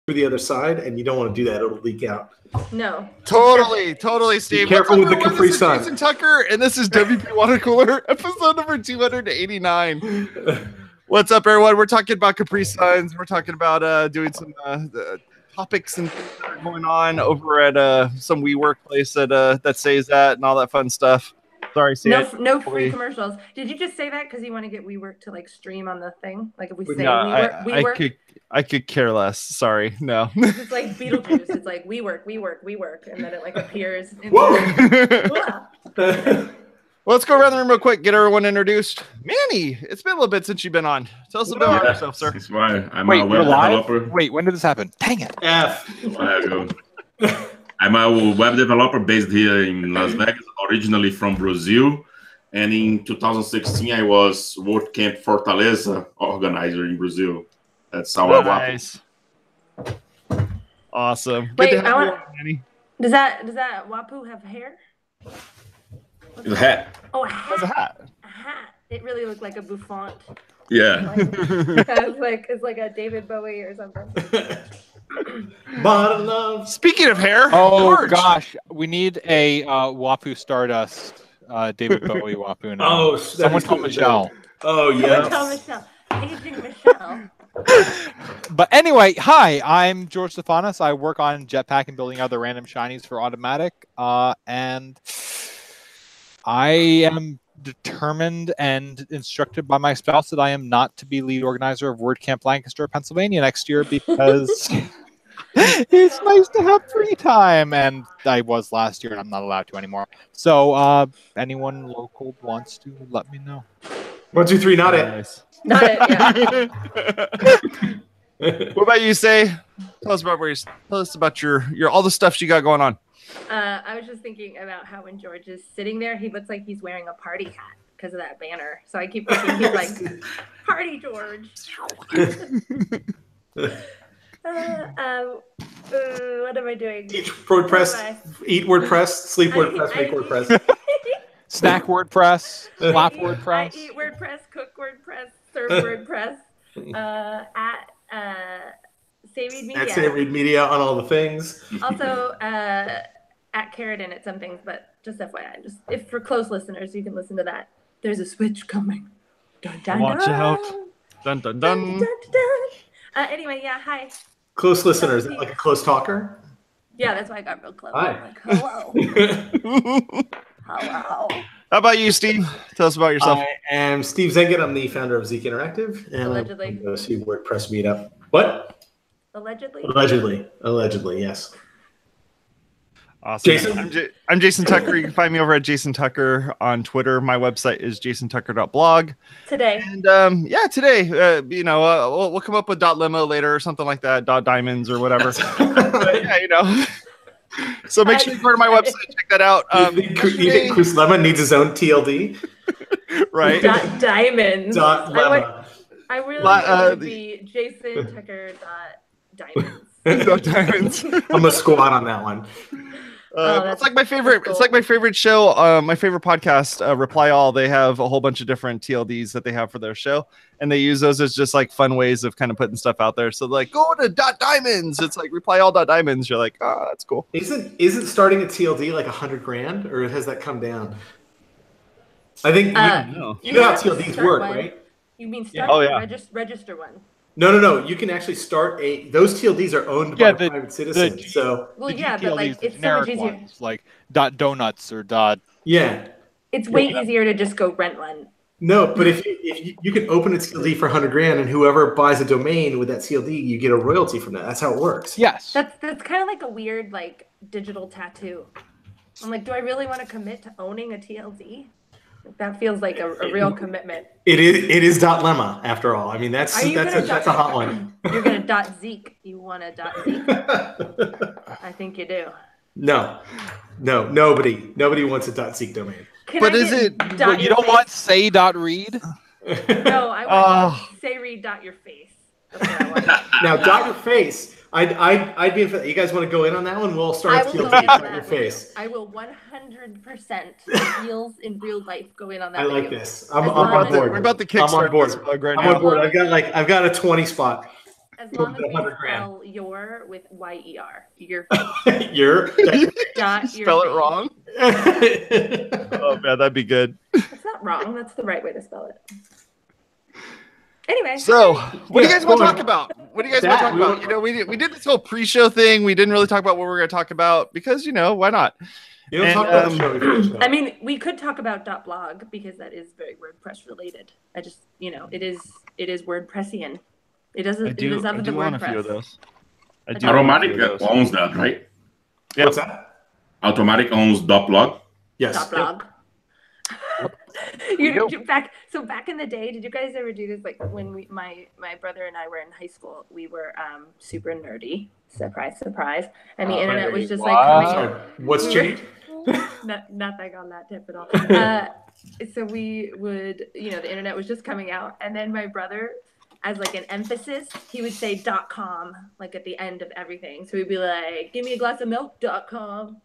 through the other side, and you don't want to do that. It'll leak out. No. Totally, Steve. Be careful with the Capri Sun. This is Jason Tucker, and this is WP Watercooler, episode number 289. What's up, everyone? We're talking about Capri Suns. We're talking about doing some topics and things that are going on over at some WeWork place that says that and all that fun stuff. Sorry, Steve. No free commercials. Did you just say that because you want to get WeWork to like stream on the thing? Like if we say WeWork? I could care less. Sorry, no. It's like Beetlejuice. It's like WeWork, and then it like appears. Whoa! Let's go around the room real quick. Get everyone introduced. Manny, it's been a little bit since you've been on. Tell us a bit about yourself, sir. That's right. I'm Wait, a web developer. Wait, when did this happen? Dang it. I'm a web developer based here in Las Vegas, originally from Brazil. And in 2016, I was WordCamp Fortaleza organizer in Brazil. That's how I nice. Awesome. Wait, Manny. Does that Wapu have hair? It's a hat. Oh, a hat. What's a hat? A hat. It really looked like a bouffant. Yeah. It's like a David Bowie or something. Bottom love. Speaking of hair, oh George. Gosh, we need a Wapu Stardust David Bowie Wapu now. Oh, someone tell Michelle. Oh yeah. Tell Michelle. Aging Michelle. But anyway, hi, I'm George Stefanos. I work on Jetpack and building other random shinies for Automatic, and I am determined and instructed by my spouse that I am not to be lead organizer of WordCamp Lancaster, Pennsylvania next year because it's nice to have free time, and I was last year and I'm not allowed to anymore. So anyone local wants to let me know. 1, 2, 3, not nice. it. Not it, yeah. What about you, Say? Tell us about your all the stuff you got going on. I was just thinking about how when George is sitting there, he looks like he's wearing a party hat because of that banner. So I keep thinking he's like, "Party George." What am I doing? Eat WordPress, sleep WordPress, make WordPress. Snack WordPress, slap WordPress. I eat WordPress, cook WordPress, serve WordPress. At Say Read Media. At Say Read Media on all the things. Also at Carradine at some things, but just FYI, just if for close listeners, you can listen to that. There's a switch coming. Dun, dun, Watch dun. out. Dun, dun, dun. Dun, dun, dun. Anyway, yeah, hi. Close listeners, like a close talker? Yeah, that's why I got real close. Hi. I'm like, hello. Hello. How about you, Steve? Tell us about yourself. I am Steve Zengin. I'm the founder of Zeek Interactive. And Allegedly. I'm going to see WordPress meetup. What? Allegedly? Allegedly, yes. Awesome. Jason? I'm Jason Tucker. You can find me over at Jason Tucker on Twitter. My website is jasontucker.blog. Today. And today, we'll come up with .limo later or something like that, .diamonds or whatever. But, yeah, So make sure you're part of my website. Check that out. You think Chris Lemon needs his own TLD? Right. Diamonds. Lemma. I really want to be Jason Tucker Diamonds. I'm gonna squat on that one. It's like my favorite. It's like my favorite show. My favorite podcast, Reply All. They have a whole bunch of different TLDs that they have for their show, and they use those as just like fun ways of kind of putting stuff out there. So like, go to .diamonds. It's like Reply All .diamonds. You're like, oh, that's cool. Isn't starting a TLD like $100,000, or has that come down? I think you know how TLDs work, right? You mean start register one? No. You can actually start those TLDs are owned by private citizens. But like it's so much easier. Ones, like .donuts or . Yeah. It's way easier to just go rent one. No, but if you can open a TLD for $100,000, and whoever buys a domain with that TLD, you get a royalty from that. That's how it works. Yes. That's kind of like a weird like digital tattoo. I'm like, do I really want to commit to owning a TLD? That feels like a real commitment. It is .lemma after all. I mean, that's a hot one. You're gonna .zeek. You want a .zeek? I think you do. No, nobody wants a .zeek domain. You don't want say.read? No, I want say read your face. That's what I want. Now your face. I'd be in. You guys want to go in on that one? We'll start with your face. I will 100% feels in real life go in on that. I like video. this. I'm on board. We're about to kickstart this bug right now. I'm on board. I've got a 20 spot. As long as we 100 grand. spell your with Y-E-R. Your Your dot your Spell it face. wrong. Oh man, that'd be good. It's not wrong. That's the right way to spell it. Anyway. So, what do you guys want to hold talk on. about? What do you guys want to talk about? You know, we did this whole pre-show thing. We didn't really talk about what we were going to talk about because, you know, why not? You don't talk about the show before the show. I mean, we could talk about .blog because that is very WordPress related. I just, you know, it is WordPressian. It doesn't. It is of the own a WordPress. few of those. I do Automatic own a few of those. owns that, right? Yep. What's that? Automatic owns .blog. Yes. .blog. Back in the day, did you guys ever do this? Like when my brother and I were in high school, we were super nerdy. Surprise, surprise. And the internet was just like coming out. What's changed? Nothing on that tip at all. So we would, you know, the internet was just coming out, and then my brother, as like an emphasis, he would say .com like at the end of everything. So he'd be like, "Give me a glass of milk, .com."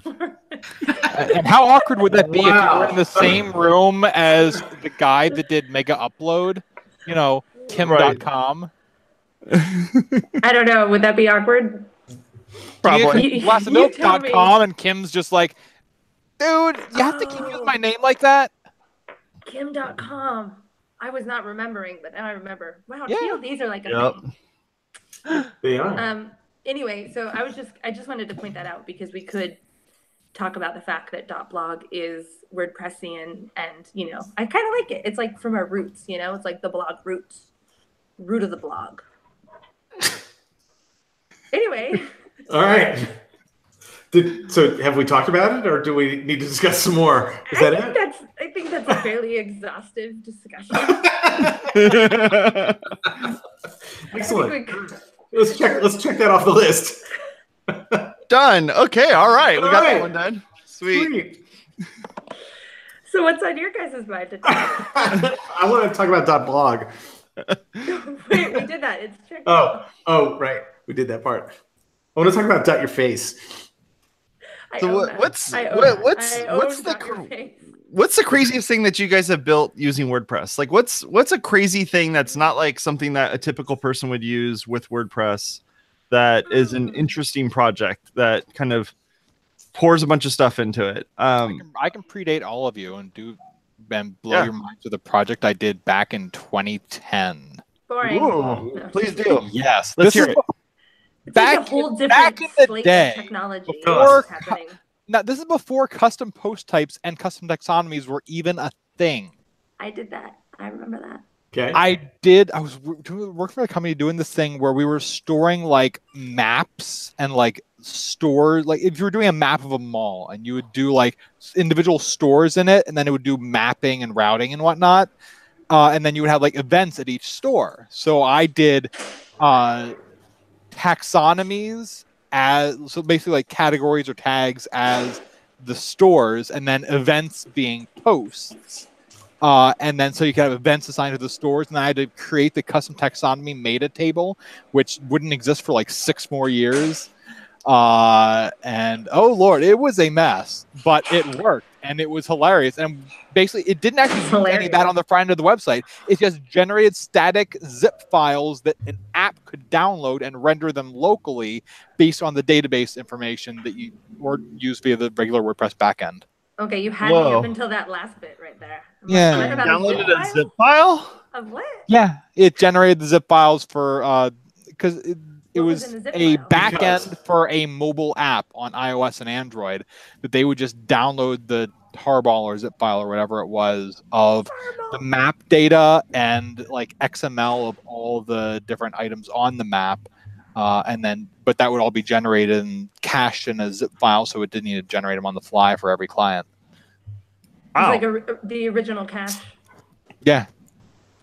And how awkward would that be if you were in the same room as the guy that did Mega Upload? You know, Kim.com. I don't know. Would that be awkward? Probably. Glassofmilk.com, and Kim's just like, dude, you have to keep using my name like that? Kim.com. I was not remembering, but now I remember. Wow, Yeah. TLDs are like a thing. They are. Anyway, so I just wanted to point that out because we could talk about the fact that .blog is WordPressian, and you know, I kind of like it. It's like from our roots, you know, it's like the blog roots, root of the blog. Anyway. All right. So have we talked about it, or do we need to discuss some more? Is that it? I think that's a fairly exhaustive discussion. Excellent. Let's check that off the list. Done. Okay. All right. We got right. that one done. Sweet. So what's on your guys' mind today? I want to talk about .blog. Wait, we did that. It's checked. Oh, right. We did that part. I want to talk about .your face. So what's the craziest thing that you guys have built using WordPress? Like what's a crazy thing that's not like something that a typical person would use with WordPress that is an interesting project that kind of pours a bunch of stuff into it? I can predate all of you and blow your minds with a project I did back in 2010. Boring. Ooh, No. please do. Yes. Let's hear it. It's like a whole different slate of technology that's happening. Now, this is before custom post types and custom taxonomies were even a thing. I did that. I remember that. Okay. I was working for a company doing this thing where we were storing like maps and like stores. Like if you were doing a map of a mall and you would do like individual stores in it, and then it would do mapping and routing and whatnot. And then you would have like events at each store. So I did taxonomies so basically like categories or tags as the stores, and then events being posts. And then so you could have events assigned to the stores, and I had to create the custom taxonomy meta table, which wouldn't exist for like 6 more years. And oh Lord, it was a mess, but it worked and it was hilarious. And basically it didn't actually use any of that on the front end of the website. It just generated static zip files that an app could download and render them locally based on the database information that you use via the regular WordPress backend. Okay, you had me up until that last bit right there. Yeah. Downloaded a zip file? Of what? Yeah, it generated the zip files for because it What was was in the zip a file? back end for a mobile app on iOS and Android that they would just download the tarball or zip file or whatever it was of the map data and like XML of all the different items on the map. But that would all be generated and cached in a zip file, so it didn't need to generate them on the fly for every client. Wow. It's like the original cache. Yeah.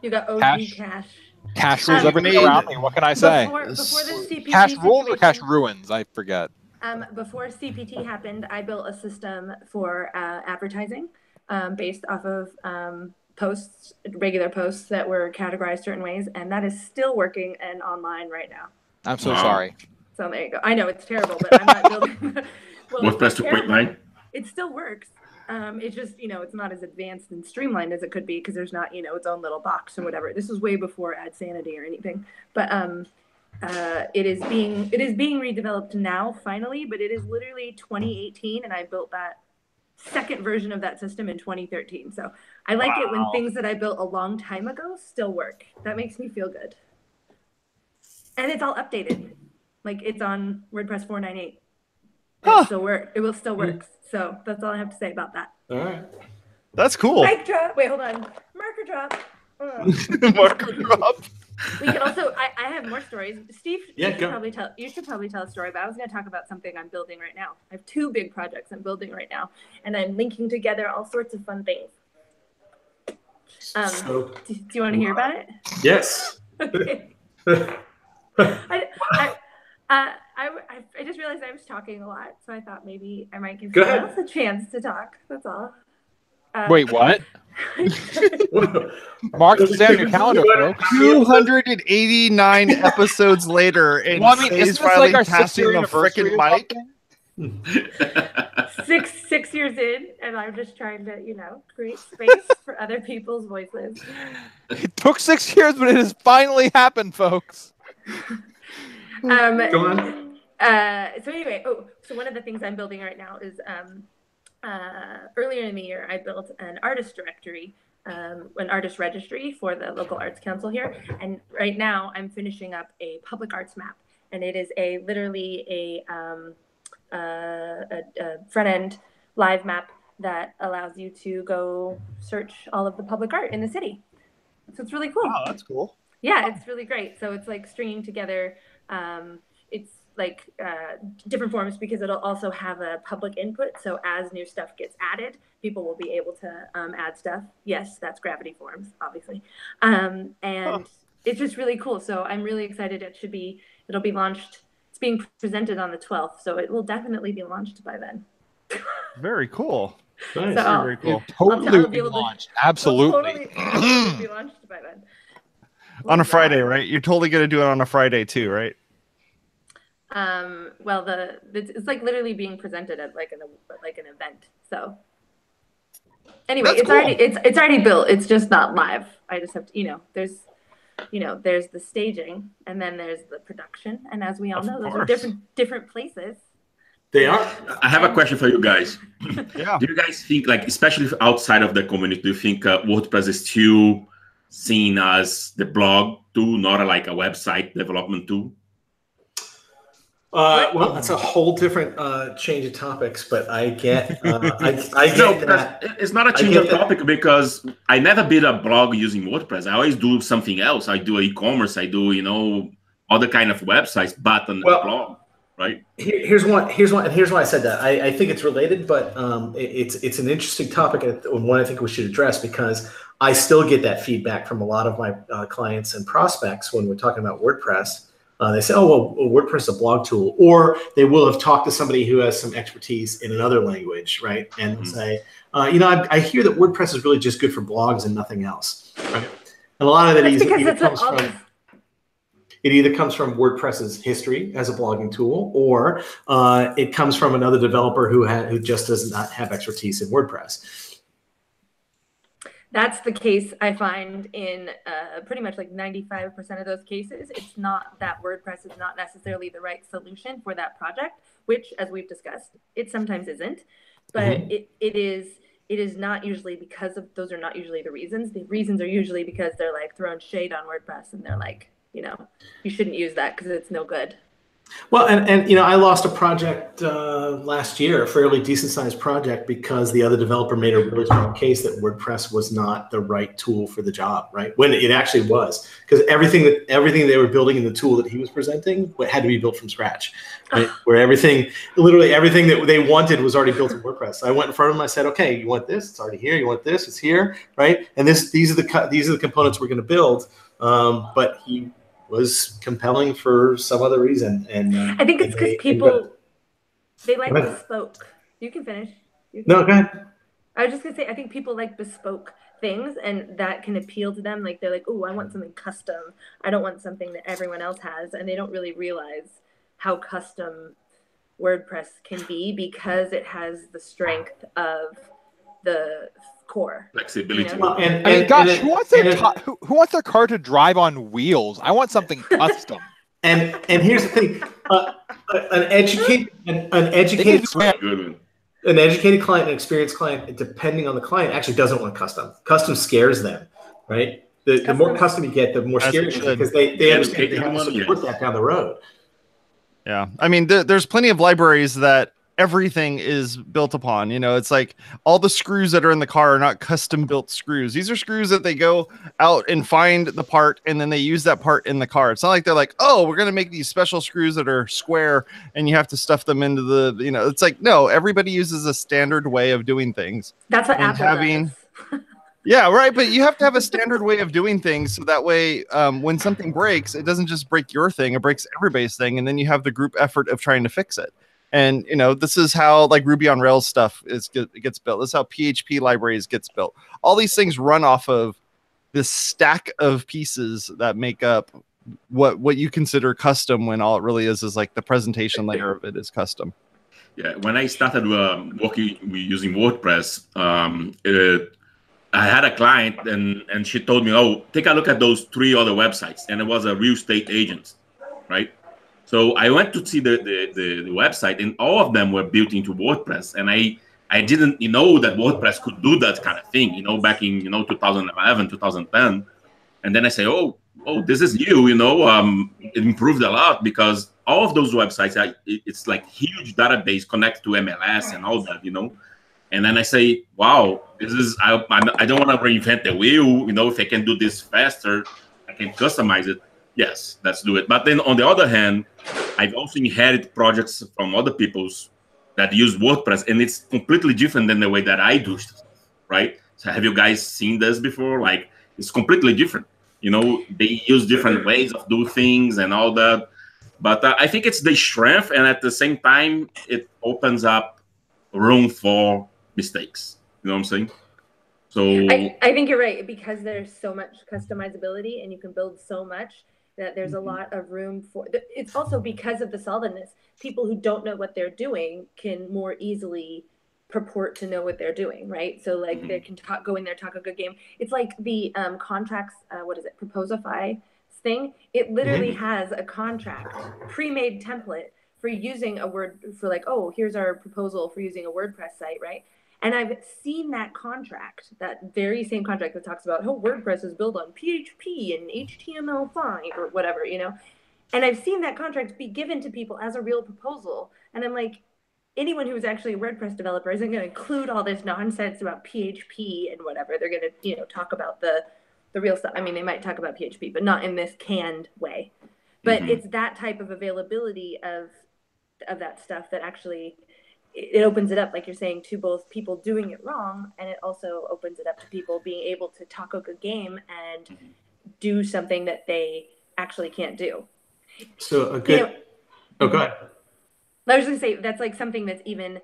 You got OG Cache. cache. Cache rules everything around me. What can I say? Before the CPT Cache rules or situation- cache ruins? I forget. Before CPT happened, I built a system for advertising based off of regular posts that were categorized certain ways, and that is still working and online right now. I'm so sorry. So there you go. I know it's terrible, but I'm not building. Well, WordPress 2.9. It still works. It's just, it's not as advanced and streamlined as it could be because there's not, its own little box or whatever. This was way before AdSanity or anything. But It is being redeveloped now, finally, but it is literally 2018, and I built that second version of that system in 2013. So I like it when things that I built a long time ago still work. That makes me feel good. And it's all updated. Like, it's on WordPress 4.98. It will still work. So that's all I have to say about that. All right. That's cool. Mic drop. Wait, hold on. Marker drop. Marker drop. We can also. I have more stories. Steve, you should probably tell a story. But I was going to talk about something I'm building right now. I have 2 big projects I'm building right now, and I'm linking together all sorts of fun things. Do you want to hear about it? Yes. Okay. I just realized I was talking a lot, so I thought maybe I might give someone else a chance to talk. That's all. Wait, what? Mark, stay on your calendar, folks. 289 episodes later, and well, I mean, Faye's isn't this like our passing 6-year the anniversary frickin' mic. 6 years in, and I'm just trying to, create space for other people's voices. It took 6 years, but it has finally happened, folks. Go on. So anyway, so one of the things I'm building right now is earlier in the year, I built an artist directory, an artist registry for the local arts council here. And right now I'm finishing up a public arts map, and it is literally a front end live map that allows you to go search all of the public art in the city. So it's really cool. Wow, that's cool. Yeah, it's really great. So it's like stringing together, it's like different forms, because it'll also have a public input. So as new stuff gets added, people will be able to add stuff. Yes, that's Gravity Forms, obviously. And it's just really cool. So I'm really excited. It'll be launched. It's being presented on the 12th. So it will definitely be launched by then. Very cool. Nice. So very cool. Totally be launched. Absolutely. Totally be launched by then. On a Friday, right? You're totally going to do it on a Friday too, right? Well, it's like literally being presented at like an event. So anyway, That's cool. it's already built. It's just not live. I just have to, there's the staging, and then there's the production. And as we all know, those are different places. They are. I have a question for you guys. Yeah. Do you guys think, like, especially outside of the community, do you think WordPress is still seen as the blog tool, not like a website development tool? Well, that's a whole different change of topics, but I get I get that. It's not a change of topic, because I never build a blog using WordPress. I always do something else. I do e-commerce. I do other kind of websites, but on the blog, right? Here's why I said that. I think it's related, but it's an interesting topic, and one I think we should address, because I still get that feedback from a lot of my clients and prospects when we're talking about WordPress. They say, oh, well, WordPress is a blog tool, or they will have talked to somebody who has some expertise in another language, right? And they'll say, I hear that WordPress is really just good for blogs and nothing else, right? And a lot of it either comes from WordPress's history as a blogging tool, or it comes from another developer who just does not have expertise in WordPress. That's the case I find in pretty much like 95% of those cases. It's not that WordPress is not necessarily the right solution for that project, which, as we've discussed, it sometimes isn't. But it is not usually because of, those are not usually the reasons. The reasons are usually because they're like throwing shade on WordPress, and they're like, you shouldn't use that because it's no good. Well, and I lost a project last year, a fairly decent sized project, because the other developer made a really strong case that WordPress was not the right tool for the job, right? When it actually was, because everything they were building in the tool that he was presenting had to be built from scratch, right? Where literally everything that they wanted was already built in WordPress. I went in front of him, I said, okay, you want this? It's already here. You want this? It's here, right? And these are the components we're going to build. But he was compelling for some other reason, and I think it's because people they like bespoke. You can finish. No, go ahead. I was just gonna say, I think people like bespoke things, and that can appeal to them. Like, they're like, "Oh, I want something custom. I don't want something that everyone else has," and they don't really realize how custom WordPress can be, because it has the strength of the core flexibility. Who wants their car to drive on wheels? I want something custom. And here's the thing: an educated client, an experienced client, depending on the client, actually doesn't want custom. Custom scares them, right? The more custom you get, the more scary it is because they understand they have to support that down the road. Yeah, I mean, there's plenty of libraries that everything is built upon. You know, it's like all the screws that are in the car are not custom built screws. These are screws that they go out and find the part and then they use that part in the car. It's not like they're like, oh, we're going to make these special screws that are square and you have to stuff them into the, you know, it's like, no, everybody uses a standard way of doing things. That's what Apple does. Yeah, right. But you have to have a standard way of doing things. So that way, when something breaks, it doesn't just break your thing, it breaks everybody's thing. And then you have the group effort of trying to fix it. And, you know, this is how like Ruby on Rails stuff gets built. This is how PHP libraries gets built. All these things run off of this stack of pieces that make up what you consider custom when all it really is like the presentation layer of it is custom. Yeah, when I started working using WordPress, I had a client and she told me, oh, take a look at those 3 other websites. And it was a real estate agent, right? So I went to see the website and all of them were built into WordPress. And I didn't know that WordPress could do that kind of thing, you know, back in, 2011, 2010. And then I say, oh, this is new, it improved a lot because all of those websites, it's like huge database connected to MLS and all that, And then I say, wow, this is, I don't want to reinvent the wheel. If I can do this faster, I can customize it. Yes, let's do it. But then on the other hand, I've also inherited projects from other people's that use WordPress, and it's completely different than the way that I do stuff, right? So have you guys seen this before? Like, it's completely different. They use different ways of do things and all that. But I think it's the strength, and at the same time, it opens up room for mistakes. You know what I'm saying? So I think you're right, because there's so much customizability and you can build so much that there's a lot of room for it's also because of the solidness. People who don't know what they're doing can more easily purport to know what they're doing, right? So like they can go in there, talk a good game. It's like the contracts, what is it, Proposify thing? It literally has a contract, pre-made template for using a word for like, oh, here's our proposal for using a WordPress site, right? And I've seen that contract, that very same contract that talks about, oh, WordPress is built on PHP and HTML5 or whatever, And I've seen that contract be given to people as a real proposal. And I'm like, anyone who is actually a WordPress developer isn't going to include all this nonsense about PHP and whatever. They're going to, talk about the real stuff. I mean, they might talk about PHP, but not in this canned way. But it's that type of availability of that stuff that actually it opens it up, like you're saying, to both people doing it wrong, and it also opens it up to people being able to talk a good game and do something that they actually can't do. So a good go ahead. I was going to say that's like something that's even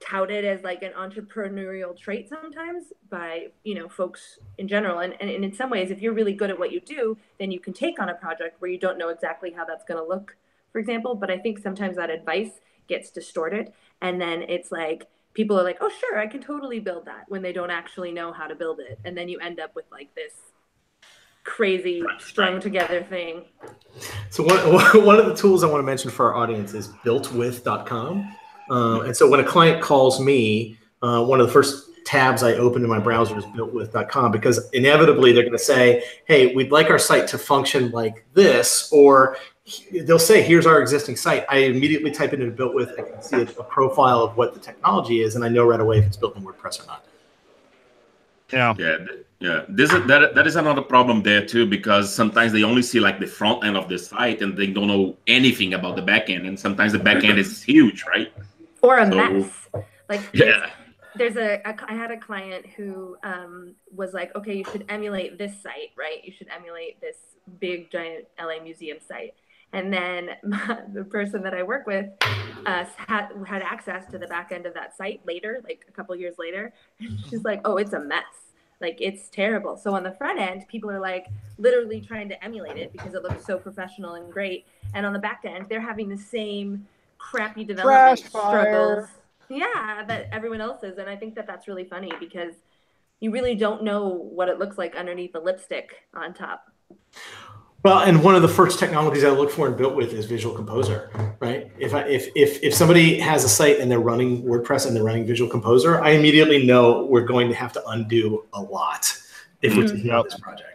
touted as like an entrepreneurial trait sometimes by folks in general, and in some ways, if you're really good at what you do, then you can take on a project where you don't know exactly how that's going to look, for example. But I think sometimes that advice gets distorted, and then it's like people are like, oh sure, I can totally build that, when they don't actually know how to build it, and then you end up with like this crazy strung together thing. So one of the tools I want to mention for our audience is builtwith.com. And so when a client calls me, one of the first tabs I open in my browser is builtwith.com, because inevitably they're going to say, hey, we'd like our site to function like this, or they'll say, here's our existing site. I immediately type it into builtwith. I can see a profile of what the technology is, and I know right away if it's built in WordPress or not. Yeah. That is another problem there too, because sometimes they only see like the front end of the site and they don't know anything about the back end, and sometimes the back end is huge, right? Or a mess. Like I had a client who was like, okay, you should emulate this site, right? You should emulate this big giant LA museum site. And then the person that I work with had access to the back end of that site later, like a couple years later. She's like, oh, it's a mess. Like, it's terrible. So on the front end, people are like literally trying to emulate it because it looks so professional and great. And on the back end, they're having the same crappy development struggles. Yeah, that everyone else is. And I think that that's really funny, because you really don't know what it looks like underneath the lipstick on top. Well, and one of the first technologies I look for and built with is Visual Composer, right? If somebody has a site and they're running WordPress and they're running Visual Composer, I immediately know we're going to have to undo a lot if we're taking out this project.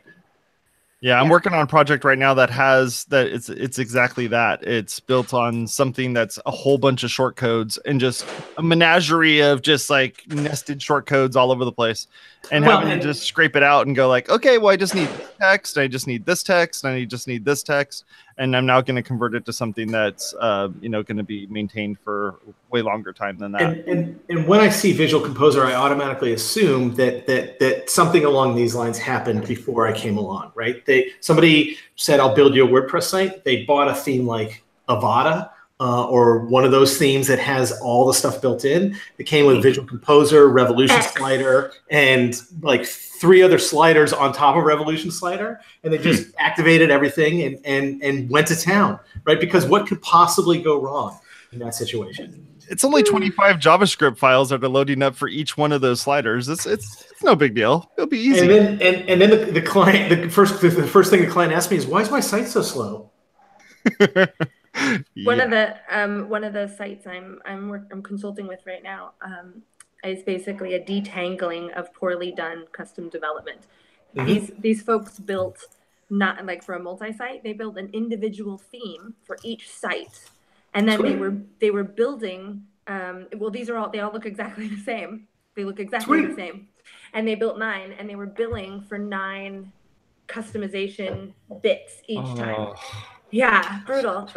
Yeah, I'm working on a project right now that has that. It's exactly that. It's built on something that's a whole bunch of short codes and just a menagerie of just like nested short codes all over the place, and having to just scrape it out and go like, okay, well, I just need this text, I just need this text, and I just need this text, and I'm now going to convert it to something that's going to be maintained for way longer time than that. And when I see Visual Composer, I automatically assume that something along these lines happened before I came along, right? Somebody said, I'll build you a WordPress site. They bought a theme like Avada or one of those themes that has all the stuff built in. It came with Visual Composer, Revolution Slider, and like 3 other sliders on top of Revolution Slider. And they just activated everything and went to town, right? Because what could possibly go wrong in that situation? It's only 25 JavaScript files that are loading up for each one of those sliders. It's no big deal. It'll be easy. And then the client, the first thing the client asked me is, why is my site so slow? One of the sites I'm consulting with right now is basically a detangling of poorly done custom development. These folks built, not like for a multi-site, they built an individual theme for each site. And then they were building. Well, they all look exactly the same. They look exactly the same. And they built 9, and they were billing for 9 customization bits each time. Yeah, brutal.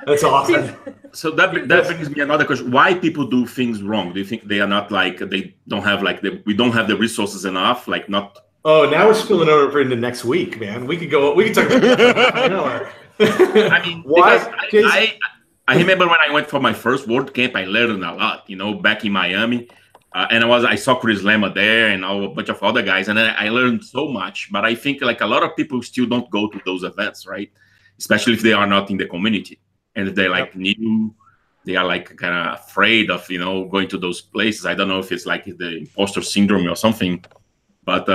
That's awesome. So that brings me another question: why people do things wrong? Do you think they are not like they don't have like we don't have the resources enough? Like not. Oh, now we're spilling over into next week, man. We could talk about that. I mean, why? I remember when I went for my first WordCamp, I learned a lot, back in Miami. And I saw Chris Lema there and a bunch of other guys. And I learned so much. But I think like a lot of people still don't go to those events, right? Especially if they are not in the community. And if they're like new, they are like kind of afraid of, going to those places. I don't know if it's like the imposter syndrome or something. But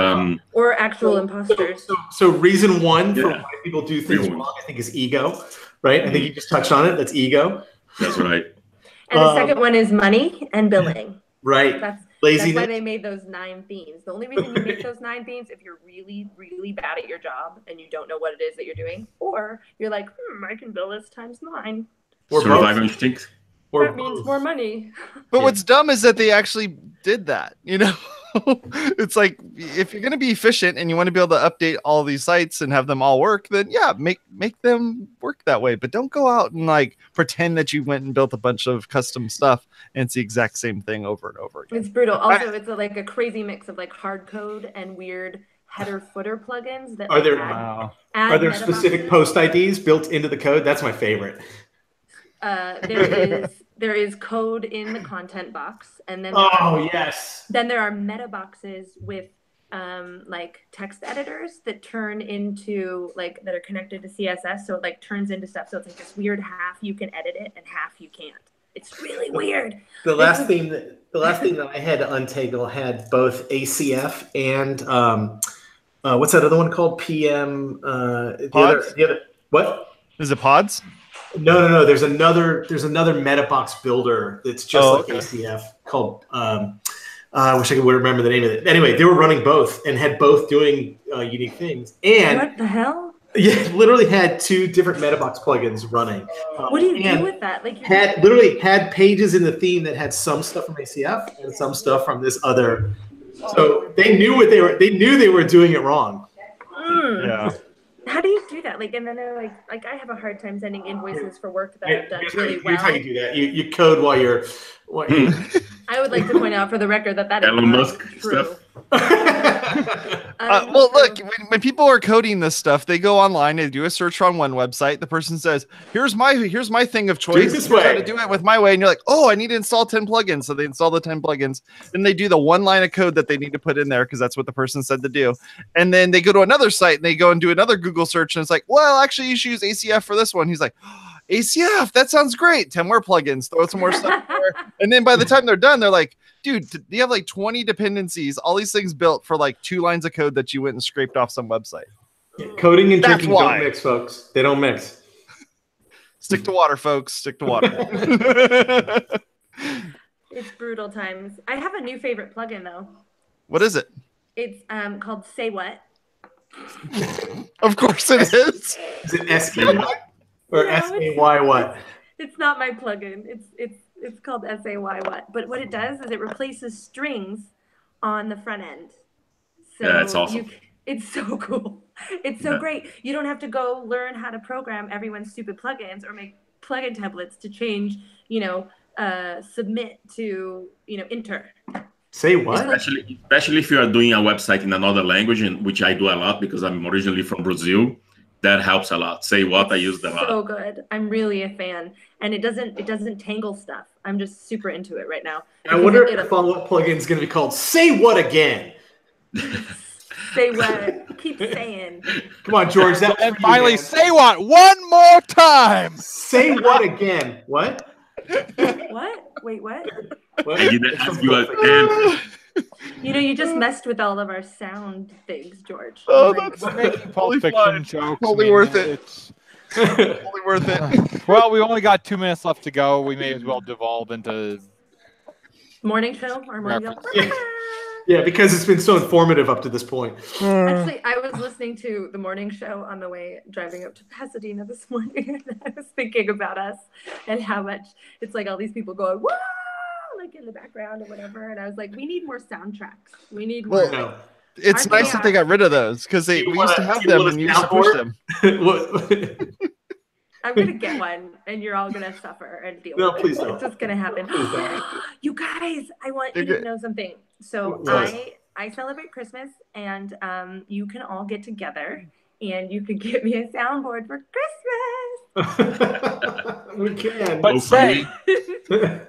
or actual imposters. So reason one for why people do things wrong, I think, is ego. Right? I think you just touched on it. That's ego. That's right. And the second one is money and billing. Right. That's why they made those 9 themes. The only reason you make those 9 themes if you're really, really bad at your job and you don't know what it is that you're doing, or you're like, I can bill this times 9. Or survival instinct. That means more money. But what's dumb is that they actually did that, It's like, if you're going to be efficient and you want to be able to update all these sites and have them all work, then yeah, make them work that way. But don't go out and like pretend that you went and built a bunch of custom stuff and it's the exact same thing over and over again. It's brutal. Also, it's like a crazy mix of like hard code and weird header footer plugins that are there specific post IDs built into the code? That's my favorite. There is code in the content box, and then then there are meta boxes with like text editors that turn into that are connected to CSS, so it like turns into stuff. So it's like this weird half you can edit it and half you can't. It's really weird. The last thing that I had to untangle had both ACF and what's that other one called? PM. The other what? Is it pods? No. There's another meta box builder that's just ACF called. I wish I would remember the name of it. Anyway, they were running both and had both doing unique things. And what the hell? Yeah, literally had 2 different MetaBox plugins running. What do you do with that? Like, had pages in the theme that had some stuff from ACF and some stuff from this other. So they knew they were doing it wrong. Yeah. How do you do that? Like, and then they're like I have a hard time sending invoices for work that I've done really well. Here's how you do that. You code while you're. I would like to point out for the record that is Elon not Musk true. stuff. Well, look, when people are coding this stuff, they go online, they do a search on one website. The person says, "Here's my thing of choice. This way. How to do it with my way." And you're like, "Oh, I need to install 10 plugins." So they install the 10 plugins. Then they do the one line of code that they need to put in there because that's what the person said to do. And then they go to another site and they go and do another Google search, and it's like, "Well, actually, you should use ACF for this one." He's like, "ACF, that sounds great. 10 more plugins. Throw some more stuff in there." And then by the time they're done, they're like, "Dude, you have like 20 dependencies, all these things built for like 2 lines of code that you went and scraped off some website." Coding and That's drinking why. don't mix, folks. They don't mix. Stick to water, folks. Stick to water. It's brutal times. I have a new favorite plugin though. What is it? It's called Say What. Of course it is. Is it SAY or No, SAY what? It's not my plugin. It's called SAY What. But what it does is it replaces strings on the front end. So Yeah, that's awesome. it's so cool. It's so great. You don't have to go learn how to program everyone's stupid plugins or make plugin templates to change, submit to, enter. Say what? Especially if you are doing a website in another language, and which I do a lot because I'm originally from Brazil. That helps a lot. Say what, I use that a lot. So good. I'm really a fan, and it doesn't tangle stuff. I'm just super into it right now. I wonder if the follow-up plugin is going to be called "Say What Again." Say what? Keep saying. Come on, George. That And finally, say what? One more time. Say what again? What? What? Wait, what? What? I didn't ask you again. You just messed with all of our sound things, George. Oh, Like, that's We're making Pulp Totally Fiction fine. jokes. Totally worth it. Totally worth it. Well, we only got 2 minutes left to go. We may as well devolve into. morning show or morning Reference. Yeah, because it's been so informative up to this point. Actually, I was listening to the morning show on the way driving up to Pasadena this morning, and I was thinking about us and how much it's like all these people going, "Whoa!" like in the background or whatever. And I was like, we need more soundtracks. We need more. Well, No. It's Aren't nice they that they got rid of those because we used to have them and you used to push them. What- I'm gonna get one, and you're all gonna suffer and deal No, with please it. don't. It's just gonna happen. Please don't. You guys, I want You're you to good. know something. So What? I celebrate Christmas, and you can all get together, and you can get me a soundboard for Christmas. We can. But say, Hopefully.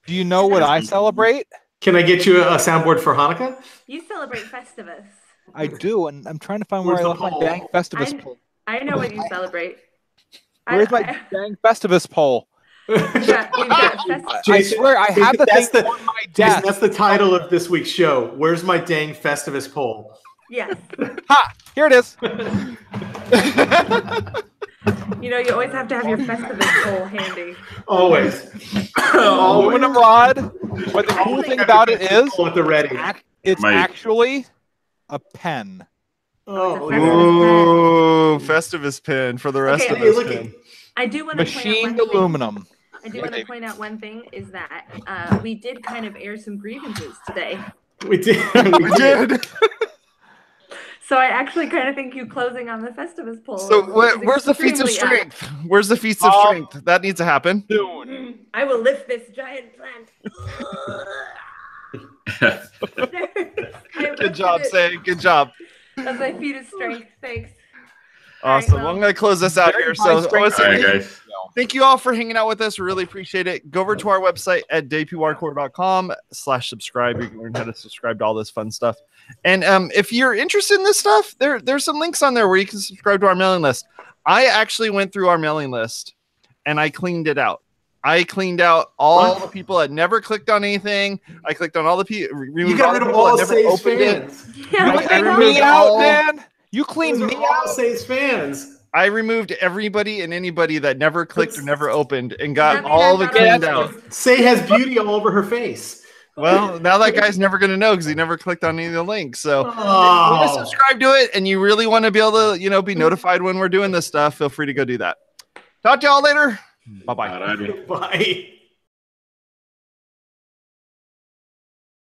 do you know what I celebrate? Can I get you a soundboard for Hanukkah? You celebrate Festivus. I do, and I'm trying to find where Where's I the left my poll? dang Festivus poll. I know what you celebrate. Where's my dang Festivus poll? We've got I Jason, swear I have the that's thing the- on my Jason, desk. that's the title of this week's show. Where's my dang Festivus poll? Yes. Ha! Here it is. You always have to have your Festivus poll handy. Always. Moving abroad. But the cool thing about it is, At the ready. it's Mike. actually a pen. Oh, Ooh, Festivus pin for the rest Okay. of Hey, us. look Pin. at I do want to Machined aluminum. I do want to point out one thing is that we did kind of air some grievances today. we did. We did. So I actually kind of think you closing on the Festivus poll. So is where's the feats of extremely strength? Where's the feats of strength? That needs to happen. Soon. I will lift this giant plant. Good job, Say. Good job. That's my feat of strength. Thanks. Awesome. well, Well, I'm going to close this out very here. high So, strength. All right, guys. thank you all for hanging out with us. We really appreciate it. Go over to our website at WPwatercooler.com/subscribe. You can learn how to subscribe to all this fun stuff. And if you're interested in this stuff, there's some links on there where you can subscribe to our mailing list. I actually went through our mailing list and I cleaned it out. I cleaned out all the people that never clicked on anything. I clicked on all the people. You got rid of all Say's fans. Yeah, I I know. removed Me out, all- man. You Those cleaned are me all out. Say's fans. I removed everybody and anybody that never clicked or never opened and got That means all I of it got cleaned all out. of Say has beauty all over her face. Well, now that guy's never going to know because he never clicked on any of the links. So if you want to Oh. subscribe to it and you really want to be able to, be notified when we're doing this stuff, feel free to go do that. Talk to y'all later. Bye-bye. Alrighty. Bye.